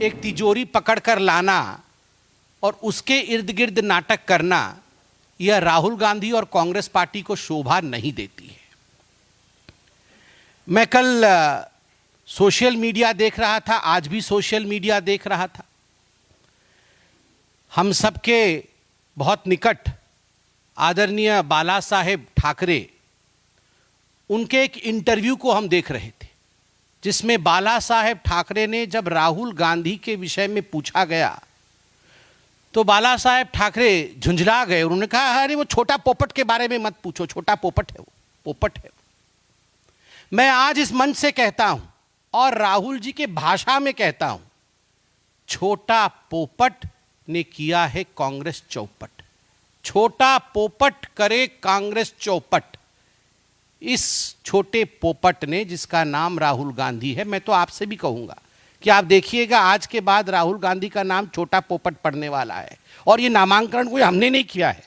एक तिजोरी पकड़कर लाना और उसके इर्द गिर्द नाटक करना, यह राहुल गांधी और कांग्रेस पार्टी को शोभा नहीं देती है। मैं कल सोशल मीडिया देख रहा था, आज भी सोशल मीडिया देख रहा था। हम सबके बहुत निकट आदरणीय बाला साहेब ठाकरे, उनके एक इंटरव्यू को हम देख रहे थे, जिसमें बाला साहेब ठाकरे ने जब राहुल गांधी के विषय में पूछा गया तो बाला साहेब ठाकरे झुंझला गए। उन्होंने कहा, अरे वो छोटा पोपट के बारे में मत पूछो, छोटा पोपट है वो, पोपट है। मैं आज इस मंच से कहता हूं और राहुल जी के भाषा में कहता हूं, छोटा पोपट ने किया है कांग्रेस चौपट। छोटा पोपट करे कांग्रेस चौपट। इस छोटे पोपट ने, जिसका नाम राहुल गांधी है, मैं तो आपसे भी कहूंगा कि आप देखिएगा आज के बाद राहुल गांधी का नाम छोटा पोपट पड़ने वाला है। और ये नामांकन कोई हमने नहीं किया है।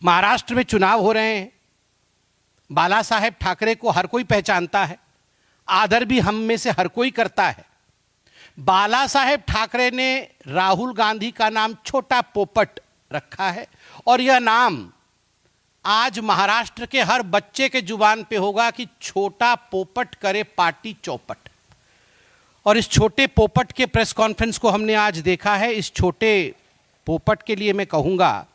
महाराष्ट्र में चुनाव हो रहे हैं, बाला साहेब ठाकरे को हर कोई पहचानता है, आदर भी हम में से हर कोई करता है। बाला साहेब ठाकरे ने राहुल गांधी का नाम छोटा पोपट रखा है और यह नाम आज महाराष्ट्र के हर बच्चे के जुबान पे होगा कि छोटा पोपट करे पार्टी चौपट। और इस छोटे पोपट के प्रेस कॉन्फ्रेंस को हमने आज देखा है। इस छोटे पोपट के लिए मैं कहूंगा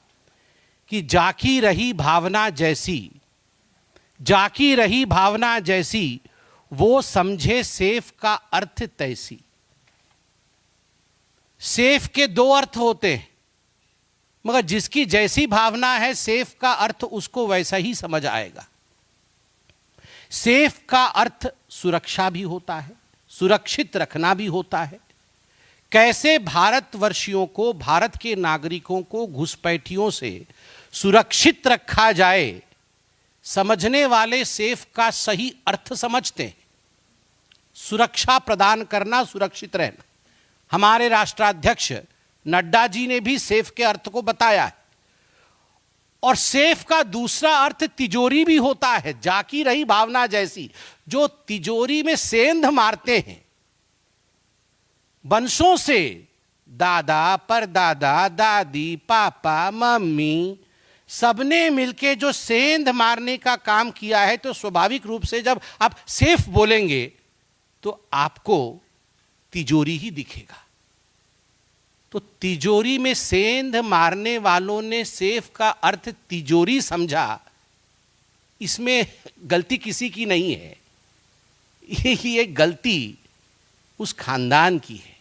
कि जाकी रही भावना जैसी, जाकी रही भावना जैसी, वो समझे सेफ का अर्थ तैसी। सेफ के दो अर्थ होते हैं, मगर जिसकी जैसी भावना है सेफ का अर्थ उसको वैसा ही समझ आएगा। सेफ का अर्थ सुरक्षा भी होता है, सुरक्षित रखना भी होता है। कैसे भारतवर्षियों को, भारत के नागरिकों को घुसपैठियों से सुरक्षित रखा जाए, समझने वाले सेफ का सही अर्थ समझते हैं। सुरक्षा प्रदान करना, सुरक्षित रहना। हमारे राष्ट्राध्यक्ष नड्डा जी ने भी सेफ के अर्थ को बताया है। और सेफ का दूसरा अर्थ तिजोरी भी होता है, जाकी रही भावना जैसी। जो तिजोरी में सेंध मारते हैं वंशों से, दादा परदादा, दादी, पापा, मम्मी, सबने मिलके जो सेंध मारने का काम किया है, तो स्वाभाविक रूप से जब आप सेफ बोलेंगे तो आपको तिजोरी ही दिखेगा। तो तिजोरी में सेंध मारने वालों ने सेफ का अर्थ तिजोरी समझा, इसमें गलती किसी की नहीं है। ये गलती उस खानदान की है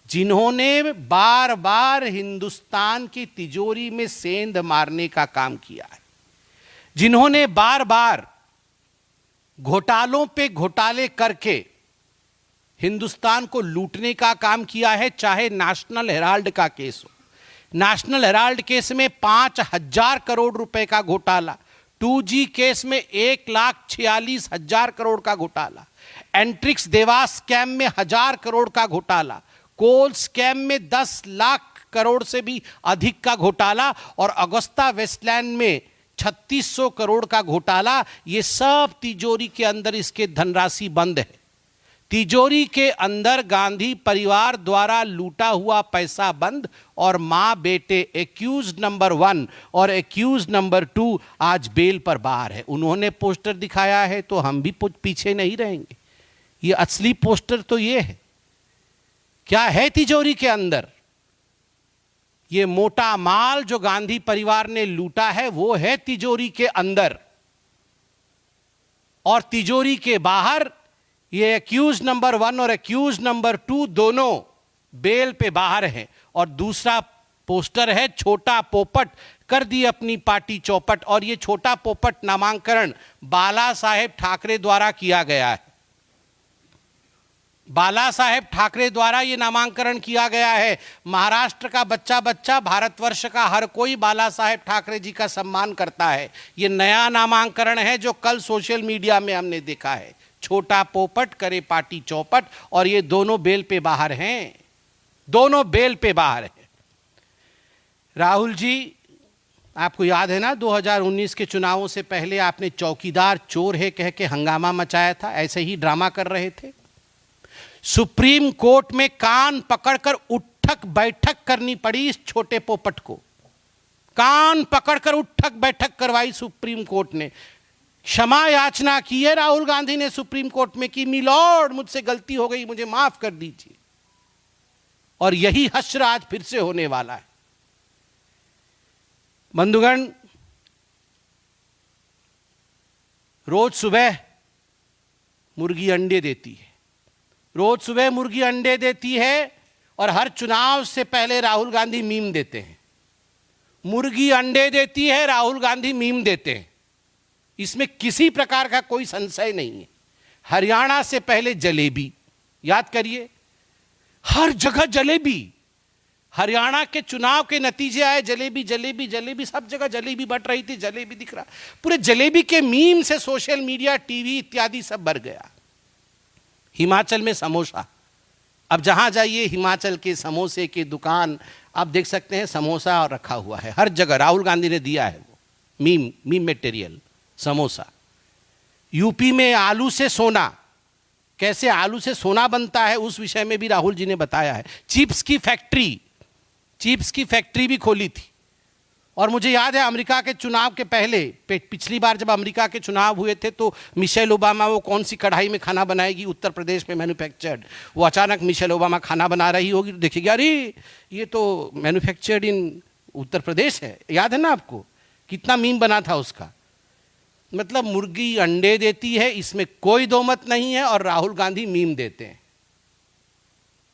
जिन्होंने बार बार हिंदुस्तान की तिजोरी में सेंध मारने का काम किया है, जिन्होंने बार बार घोटालों पे घोटाले करके हिंदुस्तान को लूटने का काम किया है। चाहे नेशनल हेराल्ड का केस हो, नेशनल हेराल्ड केस में 5,000 करोड़ रुपए का घोटाला, 2G केस में 1,46,000 करोड़ का घोटाला, एंट्रिक्स देवास स्कैम में 1,000 करोड़ का घोटाला, कोल स्कैम में 10 लाख करोड़ से भी अधिक का घोटाला और अगुस्ता वेस्टलैंड में 3,600 करोड़ का घोटाला। ये सब तिजोरी के अंदर इसके धनराशि बंद है। तिजोरी के अंदर गांधी परिवार द्वारा लूटा हुआ पैसा बंद और मां बेटे एक्यूज्ड नंबर 1 और एक्यूज्ड नंबर 2 आज बेल पर बाहर है। उन्होंने पोस्टर दिखाया है तो हम भी पीछे नहीं रहेंगे। ये असली पोस्टर तो ये है। क्या है तिजोरी के अंदर? ये मोटा माल जो गांधी परिवार ने लूटा है वो है तिजोरी के अंदर। और तिजोरी के बाहर ये एक्यूज नंबर 1 और एक्यूज नंबर 2 दोनों बेल पे बाहर हैं। और दूसरा पोस्टर है छोटा पोपट कर दी अपनी पार्टी चौपट। और ये छोटा पोपट नामांकन बाला साहेब ठाकरे द्वारा किया गया है। बाला साहेब ठाकरे द्वारा ये नामांकन किया गया है। महाराष्ट्र का बच्चा बच्चा, भारतवर्ष का हर कोई बाला साहेब ठाकरे जी का सम्मान करता है। ये नया नामांकन है जो कल सोशल मीडिया में हमने देखा है। छोटा पोपट करे पार्टी चौपट और ये दोनों बेल पे बाहर हैं, दोनों बेल पे बाहर हैं। राहुल जी, आपको याद है ना 2019 के चुनावों से पहले आपने चौकीदार चोर है कह के हंगामा मचाया था, ऐसे ही ड्रामा कर रहे थे। सुप्रीम कोर्ट में कान पकड़कर उठक बैठक करनी पड़ी इस छोटे पोपट को। कान पकड़कर उठक बैठक करवाई सुप्रीम कोर्ट ने। क्षमा याचना की है राहुल गांधी ने सुप्रीम कोर्ट में कि मिलॉर्ड मुझसे गलती हो गई, मुझे माफ कर दीजिए। और यही हश्र आज फिर से होने वाला है। बंधुगण, रोज सुबह मुर्गी अंडे देती है, रोज सुबह मुर्गी अंडे देती है और हर चुनाव से पहले राहुल गांधी मीम देते हैं। मुर्गी अंडे देती है, राहुल गांधी मीम देते हैं, इसमें किसी प्रकार का कोई संशय नहीं है। हरियाणा से पहले जलेबी, याद करिए, हर जगह जलेबी। हरियाणा के चुनाव के नतीजे आए, जलेबी जलेबी जलेबी, सब जगह जलेबी बट रही थी, जलेबी दिख रहा, पूरे जलेबी के मीम से सोशल मीडिया, टीवी इत्यादि सब भर गया। हिमाचल में समोसा, अब जहां जाइए हिमाचल के समोसे की दुकान आप देख सकते हैं, समोसा और रखा हुआ है हर जगह। राहुल गांधी ने दिया है वो मीम मटेरियल, समोसा। यूपी में आलू से सोना, कैसे आलू से सोना बनता है उस विषय में भी राहुल जी ने बताया है। चिप्स की फैक्ट्री भी खोली थी। और मुझे याद है अमेरिका के चुनाव के पहले, पिछली बार जब अमेरिका के चुनाव हुए थे तो मिशेल ओबामा वो कौन सी कढ़ाई में खाना बनाएगी, उत्तर प्रदेश में मैन्युफैक्चर्ड, वो अचानक मिशेल ओबामा खाना बना रही होगी तो देखिएगा अरे ये तो मैन्युफैक्चर्ड इन उत्तर प्रदेश है। याद है ना आपको, कितना मीम बना था उसका। मतलब मुर्गी अंडे देती है, इसमें कोई दो मत नहीं है, और राहुल गांधी मीम देते हैं।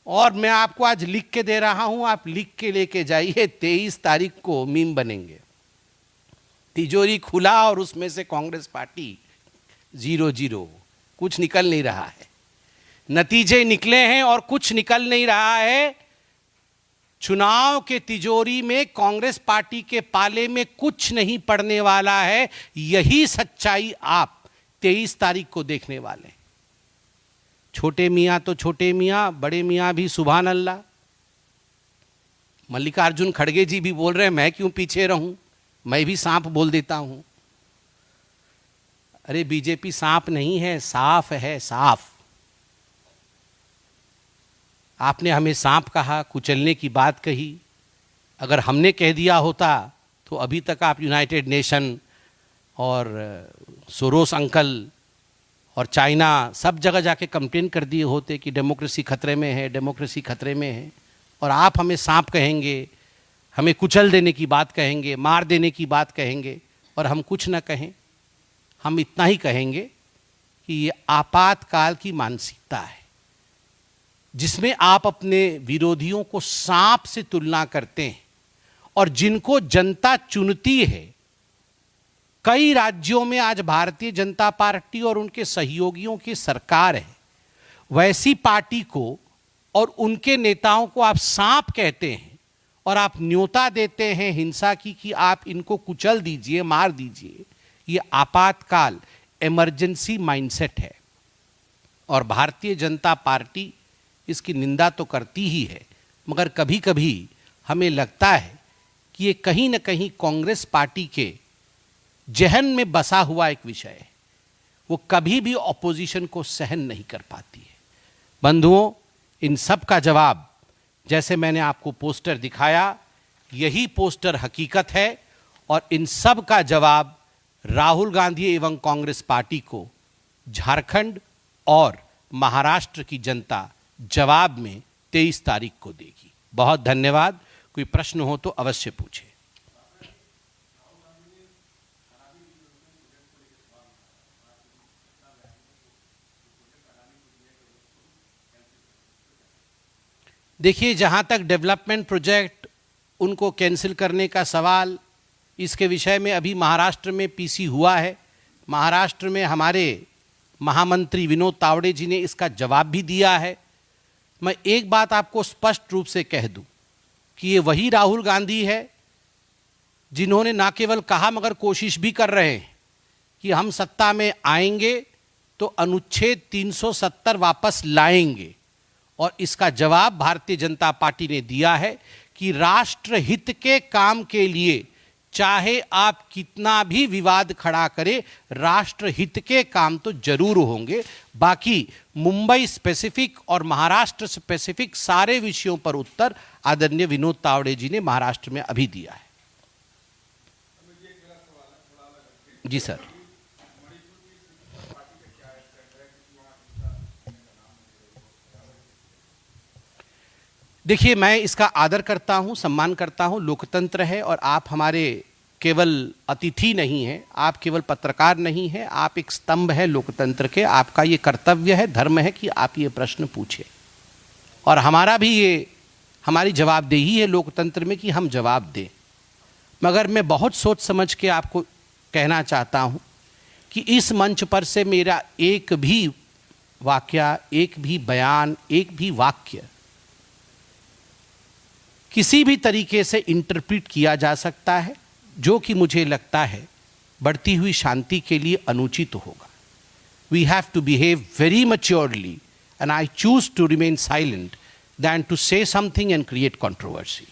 और मैं आपको आज लिख के दे रहा हूं, आप लिख के लेके जाइए, 23 तारीख को मीम बनेंगे। तिजोरी खुला और उसमें से कांग्रेस पार्टी 0-0, कुछ निकल नहीं रहा है। नतीजे निकले हैं और कुछ निकल नहीं रहा है। चुनाव के तिजोरी में कांग्रेस पार्टी के पाले में कुछ नहीं पड़ने वाला है। यही सच्चाई आप 23 तारीख को देखने वाले हैं। छोटे मियाँ तो छोटे मियाँ, बड़े मियाँ भी सुभान अल्लाह। मल्लिकार्जुन खड़गे जी भी बोल रहे हैं मैं क्यों पीछे रहूं, मैं भी सांप बोल देता हूं। अरे बीजेपी सांप नहीं है, साफ है, साफ। आपने हमें सांप कहा, कुचलने की बात कही। अगर हमने कह दिया होता तो अभी तक आप यूनाइटेड नेशन और सोरोस अंकल और चाइना सब जगह जाके कंप्लेन कर दिए होते कि डेमोक्रेसी खतरे में है, डेमोक्रेसी खतरे में है। और आप हमें सांप कहेंगे, हमें कुचल देने की बात कहेंगे, मार देने की बात कहेंगे, और हम कुछ ना कहें। हम इतना ही कहेंगे कि ये आपातकाल की मानसिकता है, जिसमें आप अपने विरोधियों को सांप से तुलना करते हैं, और जिनको जनता चुनती है। कई राज्यों में आज भारतीय जनता पार्टी और उनके सहयोगियों की सरकार है। वैसी पार्टी को और उनके नेताओं को आप सांप कहते हैं और आप न्योता देते हैं हिंसा की कि आप इनको कुचल दीजिए, मार दीजिए। ये आपातकाल, इमरजेंसी माइंडसेट है, और भारतीय जनता पार्टी इसकी निंदा तो करती ही है, मगर कभी कभी हमें लगता है कि ये कहीं ना कहीं कांग्रेस पार्टी के जहन में बसा हुआ एक विषय है। वो कभी भी ऑपोजिशन को सहन नहीं कर पाती है। बंधुओं, इन सब का जवाब, जैसे मैंने आपको पोस्टर दिखाया, यही पोस्टर हकीकत है, और इन सब का जवाब राहुल गांधी एवं कांग्रेस पार्टी को झारखंड और महाराष्ट्र की जनता जवाब में 23 तारीख को देगी। बहुत धन्यवाद। कोई प्रश्न हो तो अवश्य पूछें। देखिए, जहाँ तक डेवलपमेंट प्रोजेक्ट उनको कैंसिल करने का सवाल, इसके विषय में अभी महाराष्ट्र में पीसी हुआ है। महाराष्ट्र में हमारे महामंत्री विनोद तावड़े जी ने इसका जवाब भी दिया है। मैं एक बात आपको स्पष्ट रूप से कह दूं कि ये वही राहुल गांधी है जिन्होंने ना केवल कहा मगर कोशिश भी कर रहे हैं कि हम सत्ता में आएंगे तो अनुच्छेद 370 वापस लाएंगे। और इसका जवाब भारतीय जनता पार्टी ने दिया है कि राष्ट्रहित के काम के लिए चाहे आप कितना भी विवाद खड़ा करें, राष्ट्रहित के काम तो जरूर होंगे। बाकी मुंबई स्पेसिफिक और महाराष्ट्र स्पेसिफिक सारे विषयों पर उत्तर आदरणीय विनोद तावड़े जी ने महाराष्ट्र में अभी दिया है। जी सर। देखिए, मैं इसका आदर करता हूं, सम्मान करता हूं, लोकतंत्र है और आप हमारे केवल अतिथि नहीं हैं, आप केवल पत्रकार नहीं हैं, आप एक स्तंभ है लोकतंत्र के। आपका ये कर्तव्य है, धर्म है कि आप ये प्रश्न पूछें और हमारा भी ये, हमारी जवाबदेही है लोकतंत्र में कि हम जवाब दें। मगर मैं बहुत सोच समझ के आपको कहना चाहता हूं कि इस मंच पर से मेरा एक भी वाक्य, एक भी बयान, एक भी वाक्य किसी भी तरीके से इंटरप्रेट किया जा सकता है जो कि मुझे लगता है बढ़ती हुई शांति के लिए अनुचित होगा। We have to behave very maturely and I choose to remain silent than to say something and create controversy.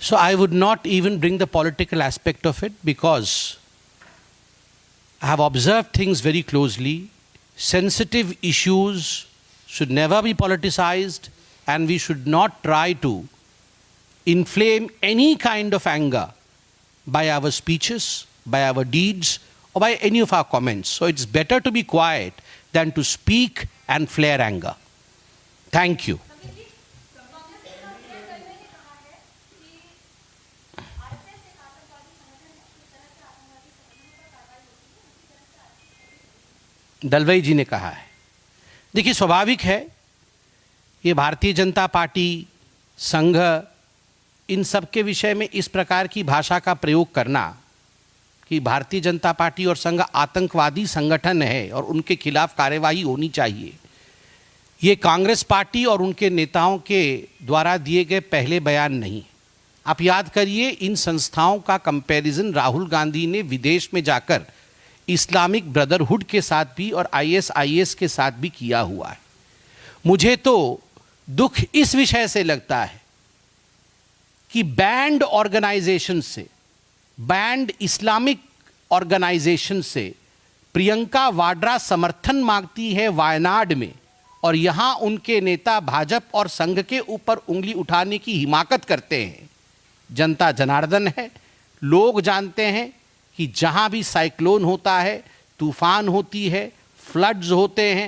So I would not even bring the political aspect of it because I have observed things very closely. Sensitive issues should never be politicized and we should not try to inflame any kind of anger by our speeches, by our deeds or by any of our comments. So it's better to be quiet than to speak and flare anger. Thank you. Dalwai ji ने कहा है। देखिए, स्वाभाविक है, ये Bharatiya Janata party, संघ, इन सब के विषय में इस प्रकार की भाषा का प्रयोग करना कि भारतीय जनता पार्टी और संघ आतंकवादी संगठन है और उनके खिलाफ कार्यवाही होनी चाहिए, ये कांग्रेस पार्टी और उनके नेताओं के द्वारा दिए गए पहले बयान नहीं। आप याद करिए, इन संस्थाओं का कंपैरिजन राहुल गांधी ने विदेश में जाकर इस्लामिक ब्रदरहुड के साथ भी और ISIS के साथ भी किया हुआ है। मुझे तो दुख इस विषय से लगता है कि बैंड ऑर्गेनाइजेशन से, बैंड इस्लामिक ऑर्गेनाइजेशन से प्रियंका वाड्रा समर्थन मांगती है वायनाड में और यहां उनके नेता भाजपा और संघ के ऊपर उंगली उठाने की हिमाकत करते हैं। जनता जनार्दन है, लोग जानते हैं कि जहां भी साइक्लोन होता है, तूफान होती है, फ्लड्स होते हैं,